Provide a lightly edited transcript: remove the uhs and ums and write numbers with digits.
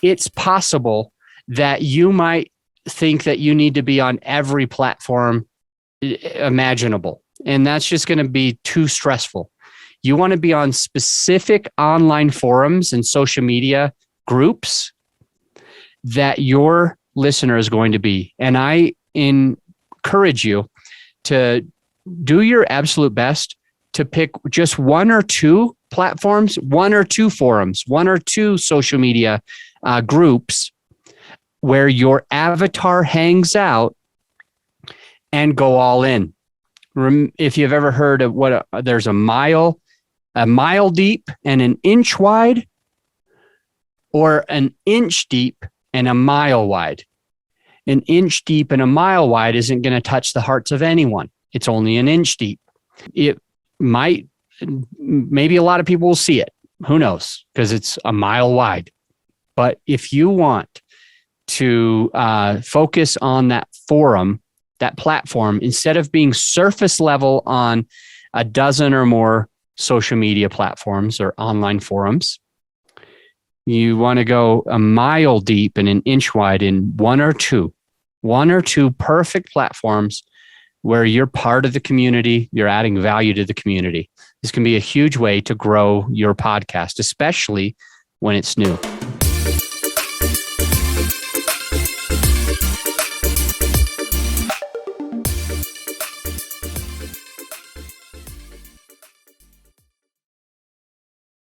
it's possible that you might think that you need to be on every platform imaginable. And that's just going to be too stressful. You want to be on specific online forums and social media groups that your listener is going to be. And I encourage you to do your absolute best to pick just one or two platforms, one or two forums, one or two social media groups where your avatar hangs out and go all in. If you've ever heard of there's a mile deep and an inch wide, or an inch deep and a mile wide. An inch deep and a mile wide isn't going to touch the hearts of anyone. It's only an inch deep. It might, maybe a lot of people will see it. Who knows? Because it's a mile wide. But if you want to focus on that forum, that platform, instead of being surface level on a dozen or more social media platforms or online forums, you want to go a mile deep and an inch wide in one or two perfect platforms where you're part of the community, you're adding value to the community. This can be a huge way to grow your podcast, especially when it's new.